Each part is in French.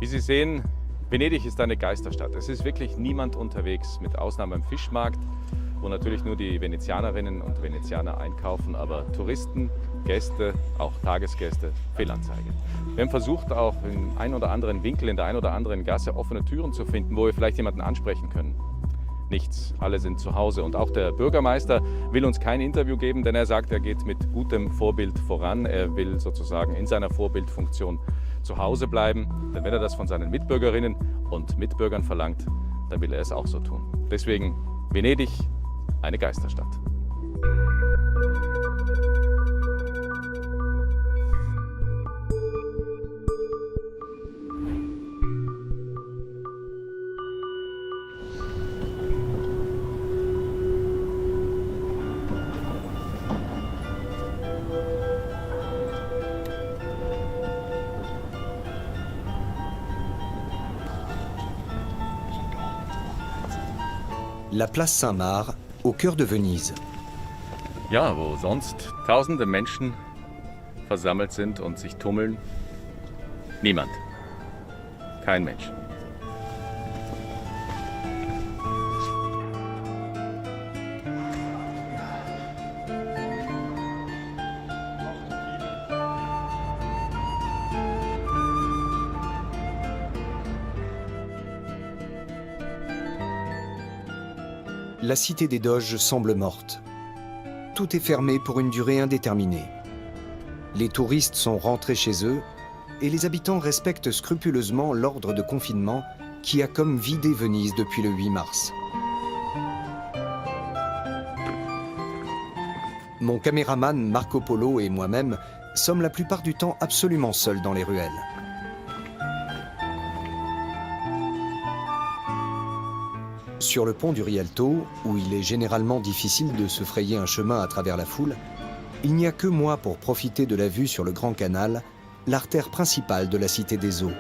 Wie Sie sehen, Venedig ist eine Geisterstadt. Es ist wirklich niemand unterwegs, mit Ausnahme am Fischmarkt, wo natürlich nur die Venezianerinnen und Venezianer einkaufen, aber Touristen, Gäste, auch Tagesgäste, Fehlanzeige. Wir haben versucht, auch in ein oder anderen Winkel, in der ein oder anderen Gasse offene Türen zu finden, wo wir vielleicht jemanden ansprechen können. Nichts, alle sind zu Hause und auch der Bürgermeister will uns kein Interview geben, denn er sagt, er geht mit gutem Vorbild voran. Er will sozusagen in seiner Vorbildfunktion zu Hause bleiben, denn wenn er das von seinen Mitbürgerinnen und Mitbürgern verlangt, dann will er es auch so tun. Deswegen Venedig, eine Geisterstadt. La Place Saint-Marc, au cœur de Venise. Ja, wo sonst tausende Menschen versammelt sind und sich tummeln, niemand. Kein Mensch. La cité des Doges semble morte. Tout est fermé pour une durée indéterminée. Les touristes sont rentrés chez eux et les habitants respectent scrupuleusement l'ordre de confinement qui a comme vidé Venise depuis le 8 mars. Mon caméraman Marco Polo et moi-même sommes la plupart du temps absolument seuls dans les ruelles. Sur le pont du Rialto, où il est généralement difficile de se frayer un chemin à travers la foule, il n'y a que moi pour profiter de la vue sur le Grand Canal, l'artère principale de la Cité des Eaux.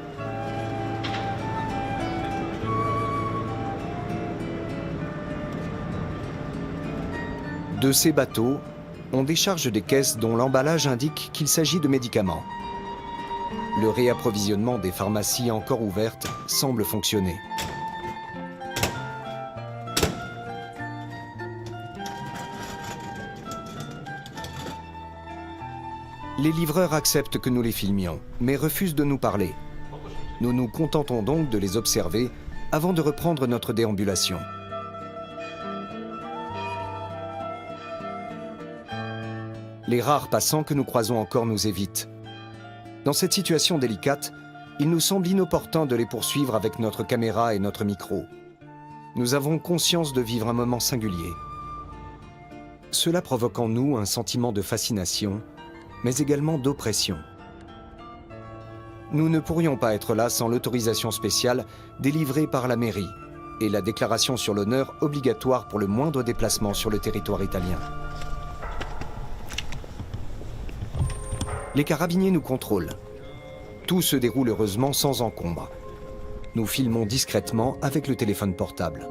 De ces bateaux, on décharge des caisses dont l'emballage indique qu'il s'agit de médicaments. Le réapprovisionnement des pharmacies encore ouvertes semble fonctionner. Les livreurs acceptent que nous les filmions, mais refusent de nous parler. Nous nous contentons donc de les observer avant de reprendre notre déambulation. Les rares passants que nous croisons encore nous évitent. Dans cette situation délicate, il nous semble inopportun de les poursuivre avec notre caméra et notre micro. Nous avons conscience de vivre un moment singulier. Cela provoque en nous un sentiment de fascination, mais également d'oppression. Nous ne pourrions pas être là sans l'autorisation spéciale délivrée par la mairie et la déclaration sur l'honneur obligatoire pour le moindre déplacement sur le territoire italien. Les carabiniers nous contrôlent. Tout se déroule heureusement sans encombre. Nous filmons discrètement avec le téléphone portable.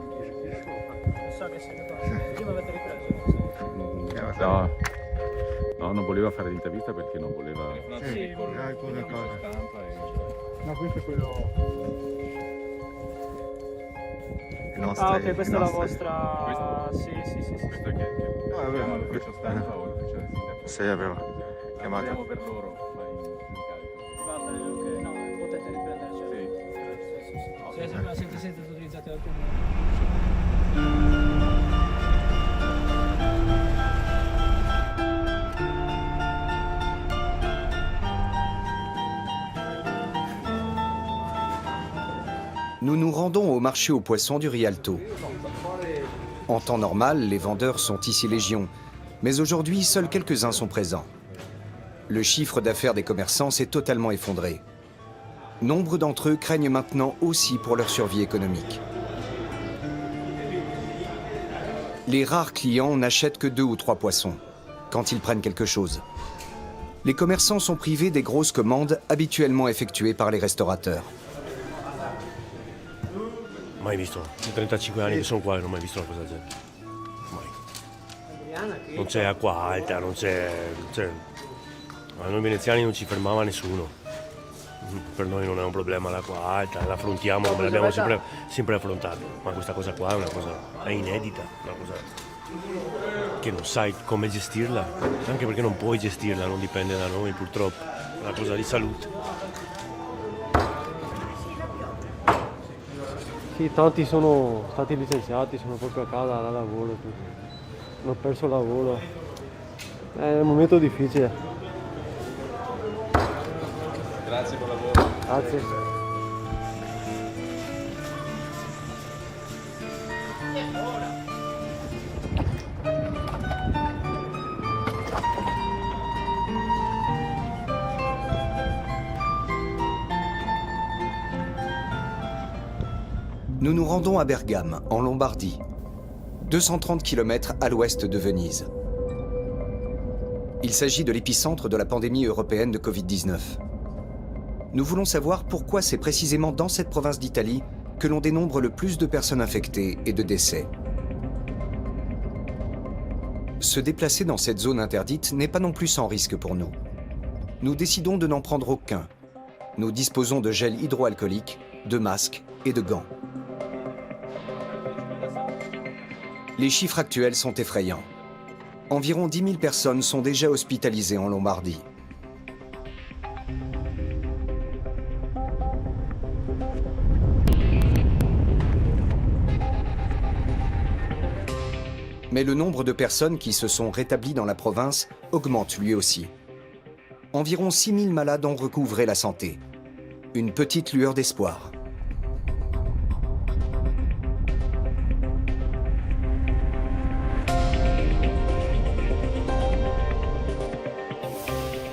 No, non voleva fare l'intervista perché non voleva... Sì, alcune cose. No, questo è quello... Ah, ok, questa è la vostra... Sì. Questa che abbiamo l'ufficio stampa o l'ufficio del sindaco. Sì, avevo chiamato. Lavoriamo per loro, ma in carico. Va bene, ok, no, potete riprendere. Sì. Siete utilizzati alcuni... Nous nous rendons au marché aux poissons du Rialto. En temps normal, les vendeurs sont ici légion, mais aujourd'hui, seuls quelques-uns sont présents. Le chiffre d'affaires des commerçants s'est totalement effondré. Nombre d'entre eux craignent maintenant aussi pour leur survie économique. Les rares clients n'achètent que 2 ou 3 poissons, quand ils prennent quelque chose. Les commerçants sont privés des grosses commandes habituellement effectuées par les restaurateurs. Mai visto, in 35 anni che sono qua non ho mai visto una cosa del genere. Mai. Non c'è acqua alta, non c'è... A noi veneziani non ci fermava nessuno. Per noi non è un problema l'acqua alta, l'affrontiamo come l'abbiamo sempre affrontato, ma questa cosa qua è una cosa è inedita, una cosa che non sai come gestirla, anche perché non puoi gestirla, non dipende da noi purtroppo, è una cosa di salute. Sì, tanti sono stati licenziati, sono proprio a casa da lavoro, hanno perso il lavoro. È un momento difficile. Grazie per il lavoro. Grazie. Nous nous rendons à Bergame, en Lombardie, 230 km à l'ouest de Venise. Il s'agit de l'épicentre de la pandémie européenne de Covid-19. Nous voulons savoir pourquoi c'est précisément dans cette province d'Italie que l'on dénombre le plus de personnes infectées et de décès. Se déplacer dans cette zone interdite n'est pas non plus sans risque pour nous. Nous décidons de n'en prendre aucun. Nous disposons de gel hydroalcoolique, de masques et de gants. Les chiffres actuels sont effrayants. Environ 10 000 personnes sont déjà hospitalisées en Lombardie. Mais le nombre de personnes qui se sont rétablies dans la province augmente lui aussi. Environ 6 000 malades ont recouvré la santé. Une petite lueur d'espoir.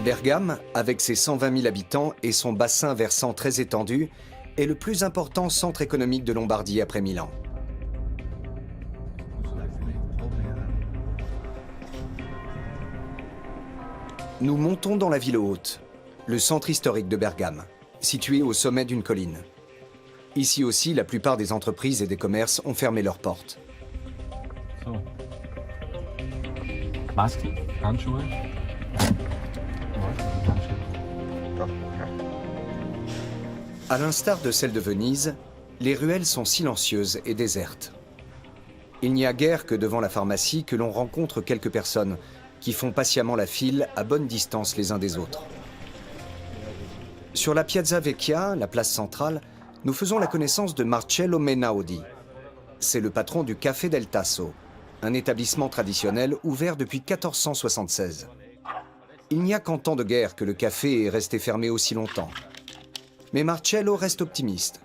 Bergame, avec ses 120 000 habitants et son bassin versant très étendu, est le plus important centre économique de Lombardie après Milan. Nous montons dans la ville haute, le centre historique de Bergame, situé au sommet d'une colline. Ici aussi, la plupart des entreprises et des commerces ont fermé leurs portes. Masken, Handschuhe. À l'instar de celle de Venise, les ruelles sont silencieuses et désertes. Il n'y a guère que devant la pharmacie que l'on rencontre quelques personnes qui font patiemment la file à bonne distance les uns des autres. Sur la Piazza Vecchia, la place centrale, nous faisons la connaissance de Marcello Menaudi. C'est le patron du Café del Tasso, un établissement traditionnel ouvert depuis 1476. Il n'y a qu'en temps de guerre que le café est resté fermé aussi longtemps. Mais Marcello reste optimiste.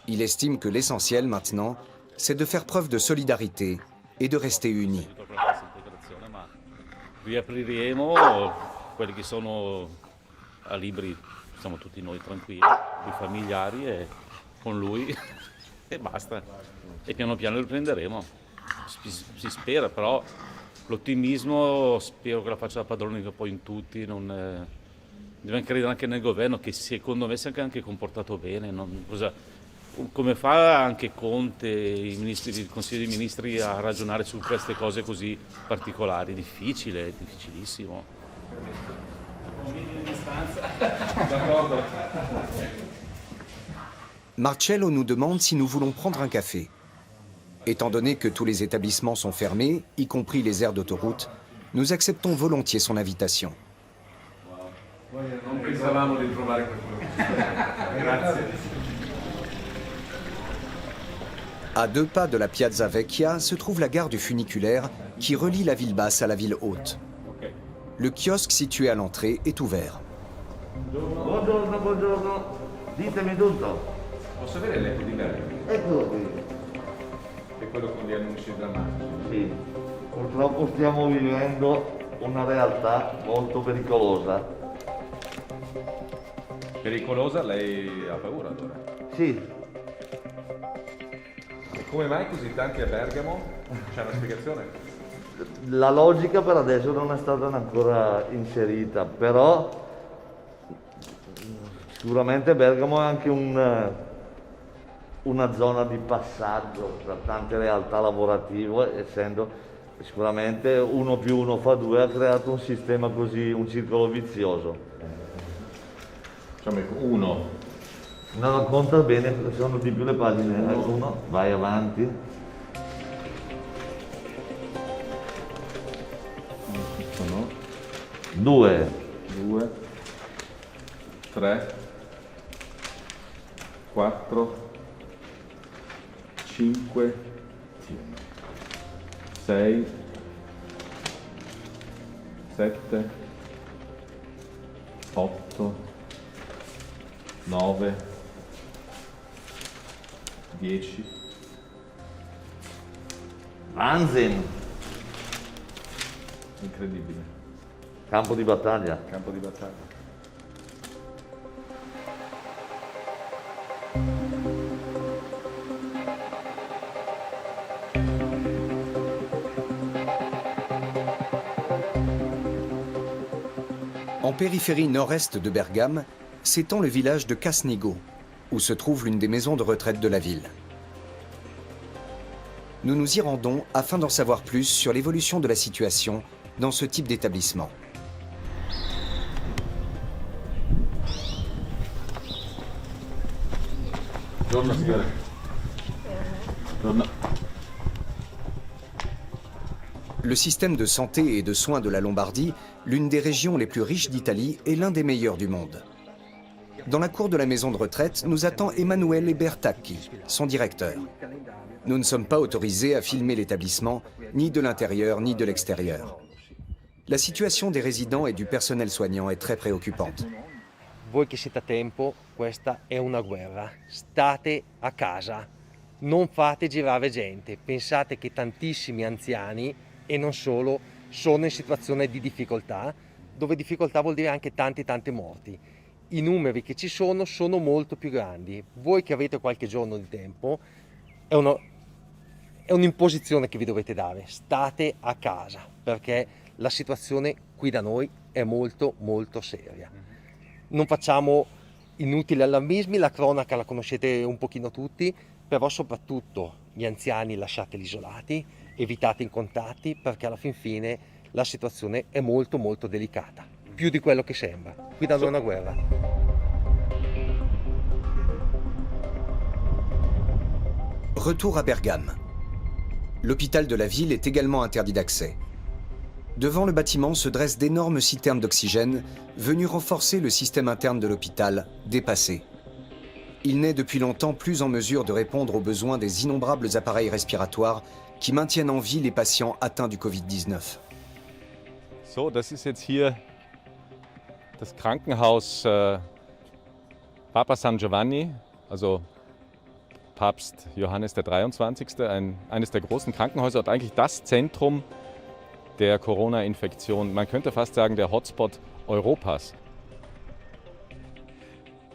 Il estime que l'essentiel maintenant, c'est de faire preuve de solidarité et de rester unis. Riapriremo, quelli che sono a libri, siamo tutti noi tranquilli, i familiari e con lui e basta. E piano piano riprenderemo, si spera, però l'ottimismo spero che la faccia da padrone poi in tutti, dobbiamo credere anche nel governo che secondo me si è anche comportato bene. Come fa anche Conte, il Consiglio dei Ministri a ragionare su queste cose così particolari? Difficile, difficilissimo. Marcello nous demande si nous voulons prendre un café. Étant donné que tous les établissements sont fermés, y compris les aires d'autoroute, nous acceptons volontiers son invitation. Non pensavamo di trovare questo. Grazie. À 2 pas de la Piazza Vecchia se trouve la gare du funiculaire qui relie la ville basse à la ville haute. Le kiosque situé à l'entrée est ouvert. Buongiorno, buongiorno. Ditemi tutto. Posso avere l'eco di Bergamo? Eccolo qui. È quello con gli annunci drammatici. Sì. Purtroppo stiamo vivendo una realtà molto pericolosa. Pericolosa? Lei ha paura allora? Sì. E come mai così tanti a Bergamo? C'è una spiegazione? La logica per adesso non è stata ancora inserita, però sicuramente Bergamo è anche una zona di passaggio tra tante realtà lavorative, essendo sicuramente 1 più 1 fa 2, ha creato un sistema così, un circolo vizioso. Facciamo 1. No, conta bene, perché sono di più le pagine. Uno, vai avanti. Sono 2, 2, 3, 4, 5, 6, 7, 8, 9, 10. Wahnsinn! Incredibile. Campo di battaglia. Campo di battaglia. En périphérie nord-est de Bergame, s'étend le village de Casnigo, où se trouve l'une des maisons de retraite de la ville. Nous nous y rendons afin d'en savoir plus sur l'évolution de la situation dans ce type d'établissement. Buongiorno signore. Buongiorno. Le système de santé et de soins de la Lombardie, l'une des régions les plus riches d'Italie, est l'un des meilleurs du monde. Dans la cour de la maison de retraite, nous attend Emanuele Bertacchi, son directeur. Nous ne sommes pas autorisés à filmer l'établissement, ni de l'intérieur ni de l'extérieur. La situation des résidents et du personnel soignant est très préoccupante. Voi che siete a tempo, questa è una guerra. State a casa, non fate girare gente. Pensate che tantissimi anziani, e non solo, sono in situazione di difficoltà, dove difficoltà vuol dire anche tante morti. I numeri che ci sono molto più grandi. Voi che avete qualche giorno di tempo, è un'imposizione che vi dovete dare. State a casa, perché la situazione qui da noi è molto seria. Non facciamo inutili allarmismi, la cronaca la conoscete un pochino tutti, però soprattutto gli anziani lasciateli isolati, evitate i contatti, perché alla fin fine la situazione è molto delicata, più di quello che sembra. Qui da noi è una guerra. Retour à Bergame. L'hôpital de la ville est également interdit d'accès. Devant le bâtiment se dressent d'énormes citernes d'oxygène venues renforcer le système interne de l'hôpital, dépassé. Il n'est depuis longtemps plus en mesure de répondre aux besoins des innombrables appareils respiratoires qui maintiennent en vie les patients atteints du Covid-19. So, das ist jetzt hier das Krankenhaus Papa San Giovanni, also Papst Johannes der 23., eines der großen Krankenhäuser und eigentlich das Zentrum der Corona-Infektion. Man könnte fast sagen, der Hotspot Europas.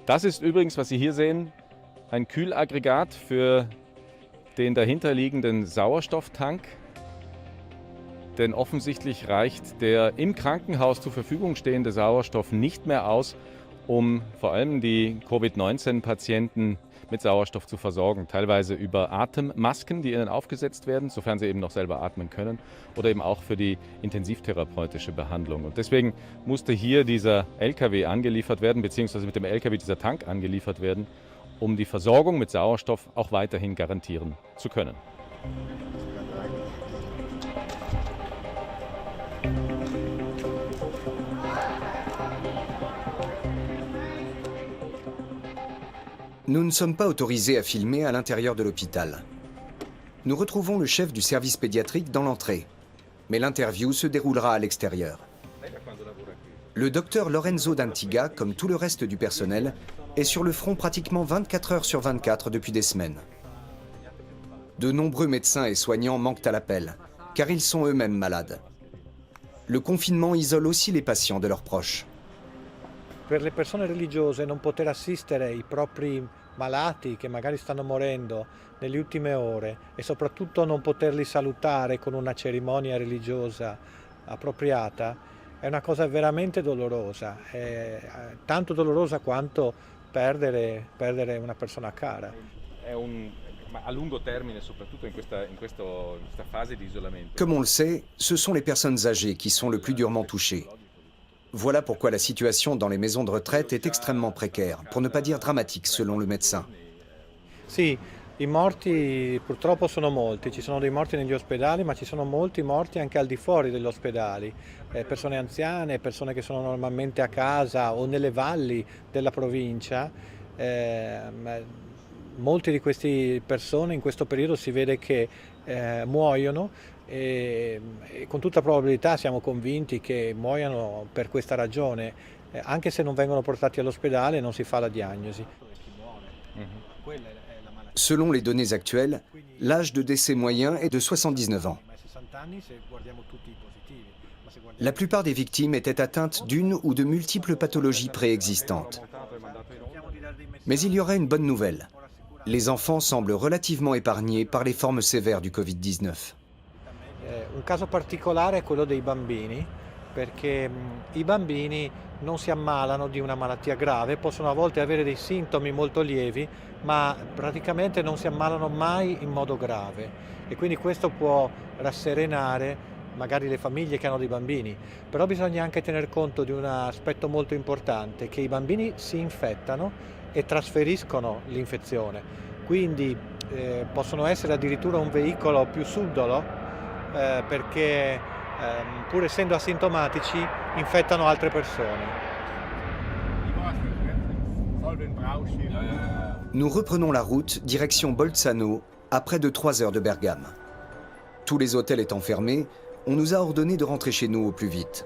Das ist übrigens, was Sie hier sehen, ein Kühlaggregat für den dahinterliegenden Sauerstofftank. Denn offensichtlich reicht der im Krankenhaus zur Verfügung stehende Sauerstoff nicht mehr aus, um vor allem die Covid-19-Patienten mit Sauerstoff zu versorgen. Teilweise über Atemmasken, die ihnen aufgesetzt werden, sofern sie eben noch selber atmen können, oder eben auch für die intensivtherapeutische Behandlung. Und deswegen musste hier dieser LKW angeliefert werden, beziehungsweise mit dem LKW dieser Tank angeliefert werden, um die Versorgung mit Sauerstoff auch weiterhin garantieren zu können. Nous ne sommes pas autorisés à filmer à l'intérieur de l'hôpital. Nous retrouvons le chef du service pédiatrique dans l'entrée, mais l'interview se déroulera à l'extérieur. Le docteur Lorenzo D'Antiga, comme tout le reste du personnel, est sur le front pratiquement 24 heures sur 24 depuis des semaines. De nombreux médecins et soignants manquent à l'appel, car ils sont eux-mêmes malades. Le confinement isole aussi les patients de leurs proches. Per le persone religiose non poter assistere i propri malati che magari stanno morendo nelle ultime ore e soprattutto non poterli salutare con una cerimonia religiosa appropriata è una cosa veramente dolorosa, è tanto dolorosa quanto perdere una persona cara. Ma a lungo termine, soprattutto in questa fase di isolamento. Comme on le sait, ce sont les personnes âgées qui sont le plus durement touchées. Voilà pourquoi la situation dans les maisons de retraite est extrêmement précaire, pour ne pas dire dramatique selon le médecin. Sì, i morti purtroppo sono molti, ci sono dei morti negli ospedali, ma ci sono molti morti anche al di fuori degli ospedali, persone anziane, persone che sono normalmente a casa o nelle valli della provincia. Molte di queste persone in questo periodo si vede che muoiono e con tutta probabilità siamo convinti che muoiano per questa ragione, anche se non vengono portati all'ospedale non si fa la diagnosi. Selon les données actuelles, l'âge de décès moyen est de 79 ans. La plupart des victimes étaient atteintes d'une ou de multiples pathologies préexistantes. Mais il y aurait une bonne nouvelle. Les enfants semblent relativement épargnés par les formes sévères du Covid-19. Un caso particolare è quello dei bambini, perché i bambini non si ammalano di una malattia grave, possono a volte avere dei sintomi molto lievi, ma praticamente non si ammalano mai in modo grave e quindi questo può rasserenare magari le famiglie che hanno dei bambini. Però bisogna anche tener conto di un aspetto molto importante, che i bambini si infettano e trasferiscono l'infezione, quindi possono essere addirittura un veicolo più subdolo perché pur essendo asintomatici infettano altre persone. Nous reprenons la route direction Bolzano à près de 3 heures de Bergame. Tous les hôtels étant fermés, on nous a ordonné de rentrer chez nous au plus vite.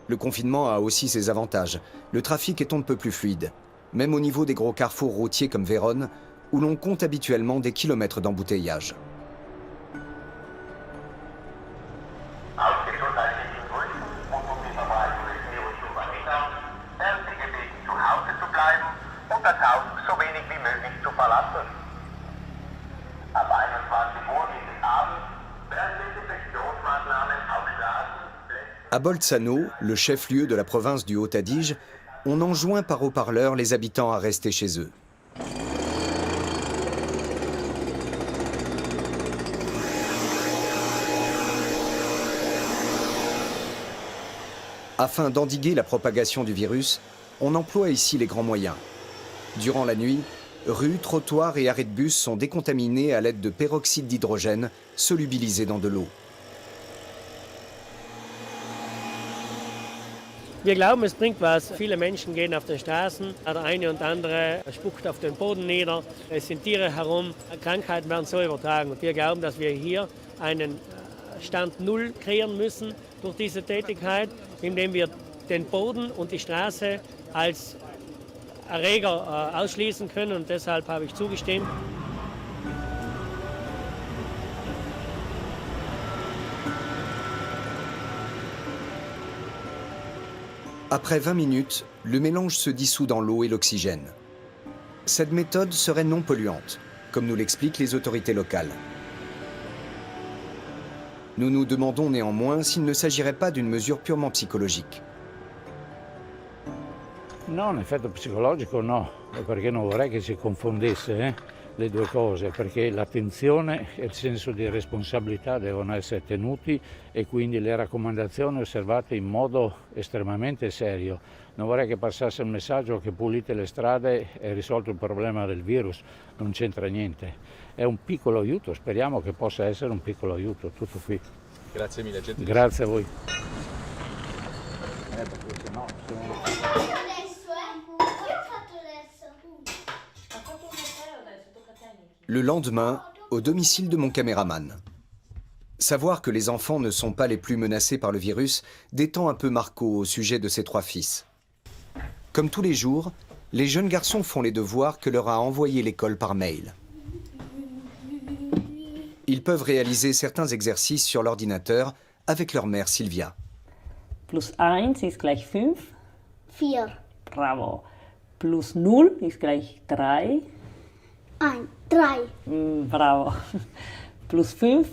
Le confinement a aussi ses avantages. Le trafic est on ne peut plus fluide, même au niveau des gros carrefours routiers comme Vérone, où l'on compte habituellement des kilomètres d'embouteillage. À Bolzano, le chef-lieu de la province du Haut-Adige, on enjoint par haut-parleur les habitants à rester chez eux. Afin d'endiguer la propagation du virus, on emploie ici les grands moyens. Durant la nuit, rues, trottoirs et arrêts de bus sont décontaminés à l'aide de peroxyde d'hydrogène solubilisé dans de l'eau. Wir glauben, es bringt was. Viele Menschen gehen auf den Straßen, der eine und andere spuckt auf den Boden nieder. Es sind Tiere herum, Krankheiten werden so übertragen. Und wir glauben, dass wir hier einen Stand Null kreieren müssen durch diese Tätigkeit, indem wir den Boden und die Straße als Erreger ausschließen können. Und deshalb habe ich zugestimmt. Après 20 minutes, le mélange se dissout dans l'eau et l'oxygène. Cette méthode serait non polluante, comme nous l'expliquent les autorités locales. Nous nous demandons néanmoins s'il ne s'agirait pas d'une mesure purement psychologique. No, un effetto psicologico no, perché non vorrei che si confondesse le due cose, perché l'attenzione e il senso di responsabilità devono essere tenuti e quindi le raccomandazioni osservate in modo estremamente serio. Non vorrei che passasse il messaggio che pulite le strade è risolto il problema del virus, non c'entra niente. È un piccolo aiuto, speriamo che possa essere un piccolo aiuto, tutto qui. Grazie mille, gentilissimo. Grazie a voi. Le lendemain, au domicile de mon caméraman. Savoir que les enfants ne sont pas les plus menacés par le virus détend un peu Marco au sujet de ses 3 fils. Comme tous les jours, les jeunes garçons font les devoirs que leur a envoyés l'école par mail. Ils peuvent réaliser certains exercices sur l'ordinateur avec leur mère Silvia. Plus 1 ist gleich 5. 4. Bravo. Plus 0 ist gleich 3. 1, 3. Bravo. Plus 5.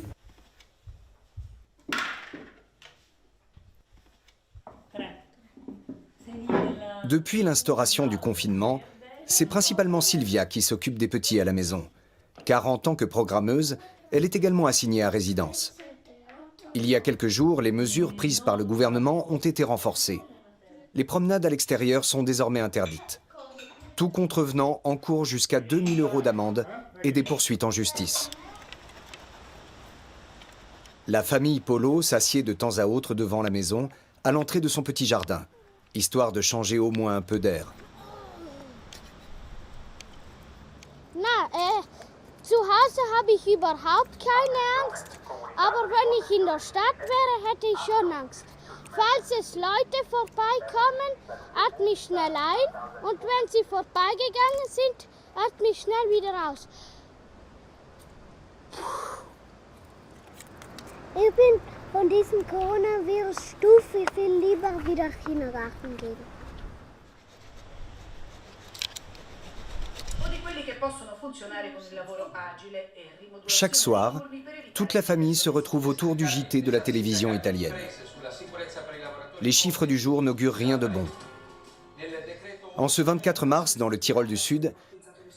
Depuis l'instauration du confinement, c'est principalement Silvia qui s'occupe des petits à la maison, car en tant que programmeuse, elle est également assignée à résidence. Il y a quelques jours, les mesures prises par le gouvernement ont été renforcées. les promenades à l'extérieur sont désormais interdites. Tout contrevenant encourt jusqu'à 2 000 € d'amende et des poursuites en justice. La famille Polo s'assied de temps à autre devant la maison, à l'entrée de son petit jardin, histoire de changer au moins un peu d'air. Zu Hause habe ich überhaupt keine Angst, aber wenn ich in der Stadt wäre, hätte ich schon Angst. Falls es Leute vorbeikommen, atme ich schnell ein und wenn sie vorbeigegangen sind, atme ich schnell wieder raus. Ich bin von diesem Coronavirus Stufe viel lieber wieder Kindergarten gehen. Chaque soir, toute la famille se retrouve autour du JT de la télévision italienne. Les chiffres du jour n'augurent rien de bon. En ce 24 mars, dans le Tyrol du Sud,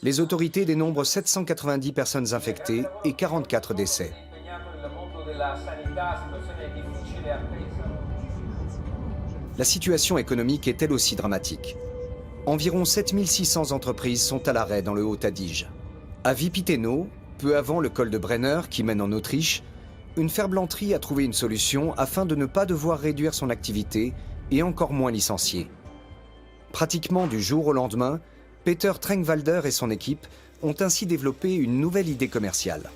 les autorités dénombrent 790 personnes infectées et 44 décès. La situation économique est elle aussi dramatique. Environ 7600 entreprises sont à l'arrêt dans le Haut-Adige. À Vipiteno, peu avant le col de Brenner qui mène en Autriche, une ferblanterie a trouvé une solution afin de ne pas devoir réduire son activité et encore moins licencier. Pratiquement du jour au lendemain, Peter Trengwalder et son équipe ont ainsi développé une nouvelle idée commerciale.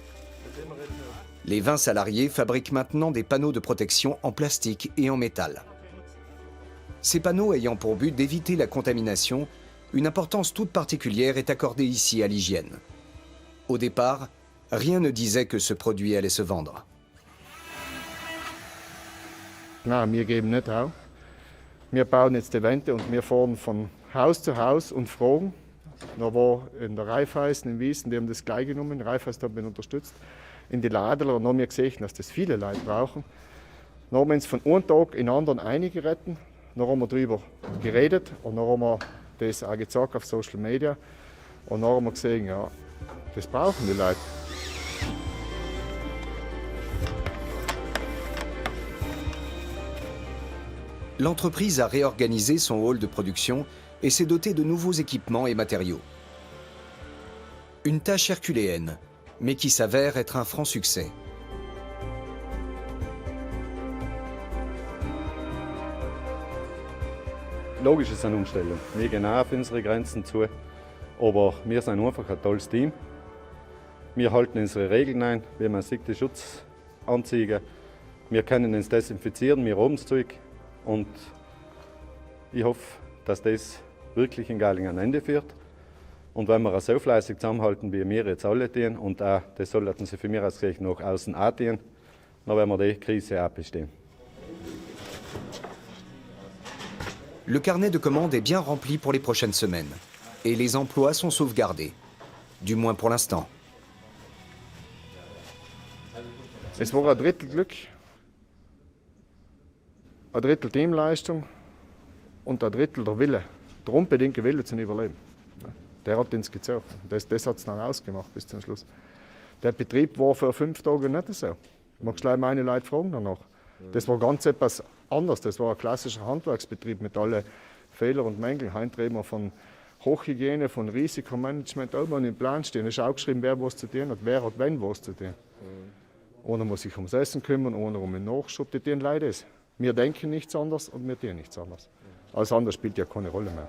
Les 20 salariés fabriquent maintenant des panneaux de protection en plastique et en métal. Ces panneaux ayant pour but d'éviter la contamination, une importance toute particulière est accordée ici à l'hygiène. Au départ, rien ne disait que ce produit allait se vendre. Nein, wir geben nicht auf. Wir bauen jetzt die Wände und wir fahren von Haus zu Haus und fragen. Da war in der Raiffeisen in Wiesen, die haben das gleich genommen, Raiffeisen hat mich unterstützt, in die Ladeler und haben wir gesehen, dass das viele Leute brauchen. Dann haben wir uns von einem Tag in den anderen eingerettet. Dann haben wir darüber geredet und dann haben wir das auch gezeigt auf Social Media. Und dann haben wir gesehen, ja, das brauchen die Leute. L'entreprise a réorganisé son hall de production et s'est dotée de nouveaux équipements et matériaux. Une tâche herculéenne, mais qui s'avère être un franc succès. Logisch ist es eine Umstellung. Wir gehen auch auf unsere Grenzen zu, aber wir sind einfach ein tolles Team. Wir halten unsere Regeln ein, wie man sieht, die Schutzanzüge. Wir können uns desinfizieren, wir haben das Zeug und ich hoffe, dass das wirklich in Galling ein Ende führt. Und wenn wir auch so fleißig zusammenhalten, wie wir jetzt alle tun, und auch, das sollten sie für mich aus gesehen nach außen auch tun, dann werden wir die Krise auch bestehen. Le carnet de commandes est bien rempli pour les prochaines semaines. Et les emplois sont sauvegardés. Du moins pour l'instant. Es war ein Drittel Glück, ein Drittel Teamleistung und ein Drittel der Wille, der unbedingte Wille zum Überleben. Der hat uns gezogen. Das hat es dann ausgemacht bis zum Schluss. Der Betrieb war für 5 Tage nicht so. Du magst gleich meine Leute fragen danach. Das war ganz etwas anders. Das war ein klassischer Handwerksbetrieb mit allen Fehlern und Mängeln. Heute reden wir von Hochhygiene, von Risikomanagement. Auch mal im Plan stehen. Es ist auch geschrieben, wer was zu tun hat, wer hat wenn was zu tun. Einer muss sich ums Essen kümmern, einer um den Nachschub. Die tun leider das. Wir denken nichts anderes und wir tun nichts anderes. Alles andere spielt ja keine Rolle mehr.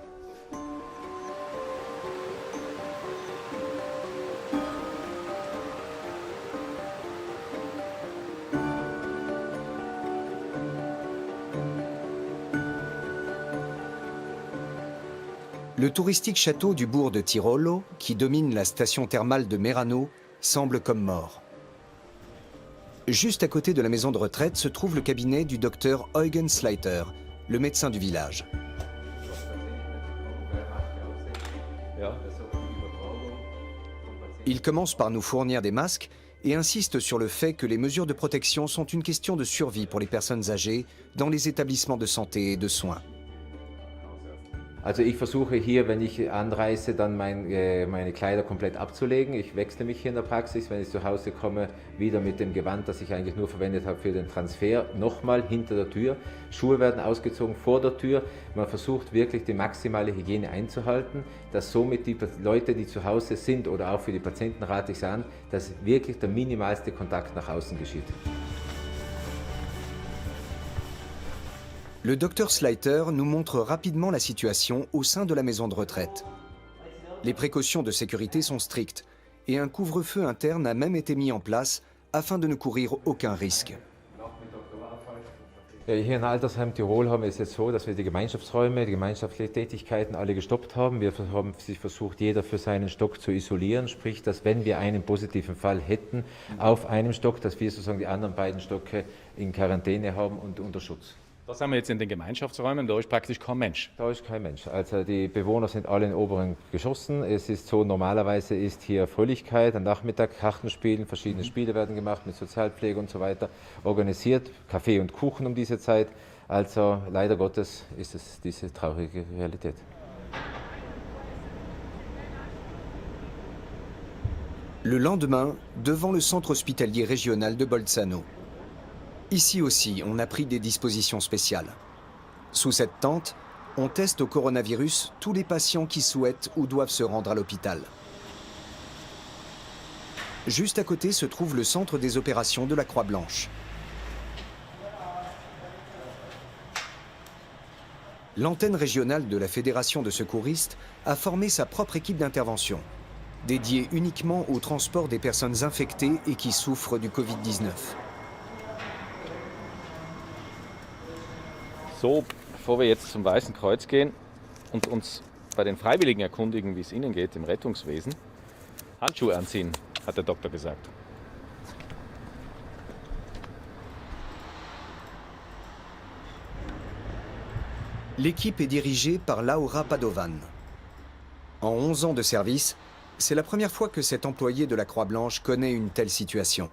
Le touristique château du bourg de Tirolo, qui domine la station thermale de Merano, semble comme mort. Juste à côté de la maison de retraite se trouve le cabinet du docteur Eugen Sleiter, le médecin du village. Il commence par nous fournir des masques et insiste sur le fait que les mesures de protection sont une question de survie pour les personnes âgées dans les établissements de santé et de soins. Also ich versuche hier, wenn ich anreise, dann meine Kleider komplett abzulegen. Ich wechsle mich hier in der Praxis. Wenn ich zu Hause komme, wieder mit dem Gewand, das ich eigentlich nur verwendet habe für den Transfer, nochmal hinter der Tür. Schuhe werden ausgezogen vor der Tür. Man versucht wirklich die maximale Hygiene einzuhalten, dass somit die Leute, die zu Hause sind oder auch für die Patienten rate ich es an, dass wirklich der minimalste Kontakt nach außen geschieht. Le docteur Sleiter nous montre rapidement la situation au sein de la maison de retraite. Les précautions de sécurité sont strictes et un couvre-feu interne a même été mis en place afin de ne courir aucun risque. Ja, hier in Altersheim Tirol haben wir es jetzt so, dass wir die Gemeinschaftsräume, die gemeinschaftlichen Tätigkeiten alle gestoppt haben. Wir haben sich versucht, jeder für seinen Stock zu isolieren, sprich, dass wenn wir einen positiven Fall hätten auf einem Stock, dass wir sozusagen die anderen beiden Stocke in Quarantäne haben und unter Schutz. Das haben wir jetzt in den Gemeinschaftsräumen, da ist praktisch kein Mensch. Da ist kein Mensch. Also die Bewohner sind alle in oberen Geschossen. Es ist so, normalerweise ist hier Fröhlichkeit, am Nachmittag Kartenspielen, verschiedene Spiele werden gemacht mit Sozialpflege und so weiter, organisiert, Kaffee und Kuchen um diese Zeit. Also leider Gottes ist es diese traurige Realität. Le lendemain, devant le centre hospitalier régional de Bolzano. Ici aussi, on a pris des dispositions spéciales. Sous cette tente, on teste au coronavirus tous les patients qui souhaitent ou doivent se rendre à l'hôpital. Juste à côté se trouve le centre des opérations de la Croix-Blanche. L'antenne régionale de la Fédération de secouristes a formé sa propre équipe d'intervention, dédiée uniquement au transport des personnes infectées et qui souffrent du Covid-19. So, bevor wir jetzt zum Weißen Kreuz gehen und uns bei den Freiwilligen erkundigen, wie es ihnen geht im Rettungswesen, Handschuhe anziehen, hat der Doktor gesagt. L'équipe est dirigée par Laura Padovan. En 11 ans de service, c'est la première fois que cet employé de la Croix-Blanche connaît une telle situation.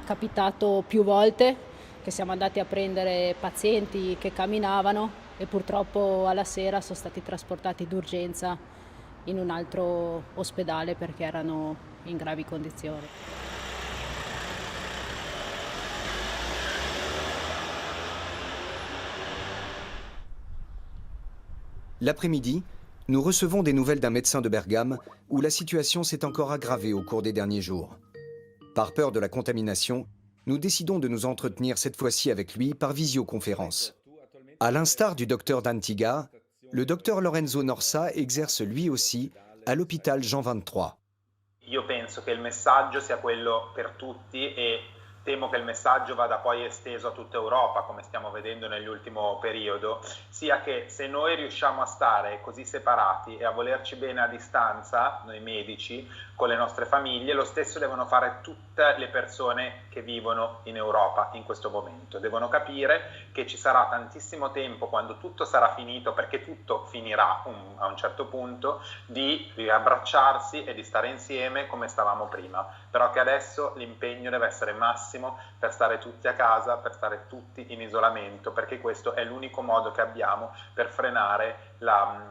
Capitato più volte che siamo andati a prendere pazienti che camminavano e purtroppo alla sera sono stati trasportati d'urgenza in un altro ospedale perché erano in gravi condizioni. L'après-midi, nous recevons des nouvelles d'un médecin de Bergame où la situation s'est encore aggravée au cours des derniers jours. Par peur de la contamination, nous décidons de nous entretenir cette fois-ci avec lui par visioconférence. À l'instar du docteur d'Antiga, le docteur Lorenzo Norsa exerce lui aussi à l'hôpital Jean 23. Io penso che il messaggio sia quello per tutti e temo che il messaggio vada poi esteso a tutta Europa, come stiamo vedendo nell'ultimo periodo, sia che se noi riusciamo a stare così separati e a volerci bene a distanza, noi medici, con le nostre famiglie, lo stesso devono fare tutte le persone che vivono in Europa in questo momento. Devono capire che ci sarà tantissimo tempo, quando tutto sarà finito, perché tutto finirà a un certo punto, di riabbracciarsi e di stare insieme come stavamo prima, però che adesso l'impegno deve essere massimo per stare tutti a casa, per stare tutti in isolamento, perché questo è l'unico modo che abbiamo per frenare la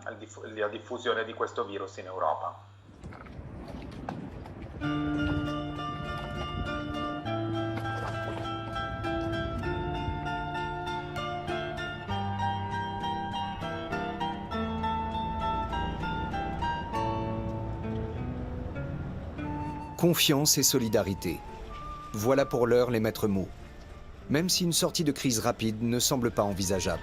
diffusione di questo virus in Europa. Confiance et solidarité. Voilà pour l'heure les maîtres mots, même si une sortie de crise rapide ne semble pas envisageable.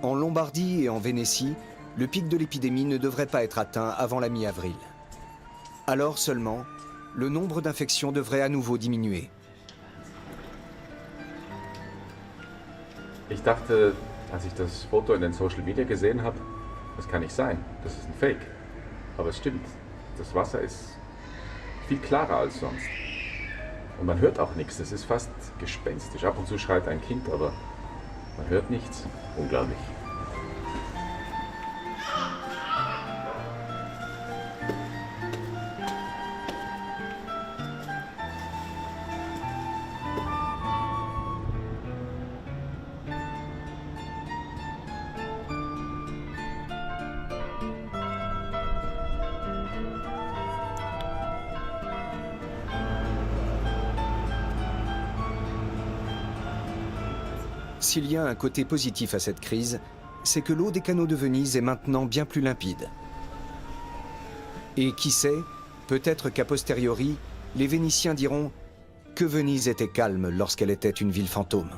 En Lombardie et en Vénétie, le pic de l'épidémie ne devrait pas être atteint avant la mi-avril. Alors seulement, le nombre d'infections devrait à nouveau diminuer. Ich dachte, als ich das Foto in den Social Media gesehen habe, das kann nicht sein, das ist ein Fake. Aber es stimmt, das Wasser ist viel klarer als sonst. Und man hört auch nichts, es ist fast gespenstisch. Ab und zu schreit ein Kind, aber man hört nichts. Unglaublich. S'il y a un côté positif à cette crise, c'est que l'eau des canaux de Venise est maintenant bien plus limpide. Et qui sait, peut-être qu'a posteriori, les Vénitiens diront que Venise était calme lorsqu'elle était une ville fantôme.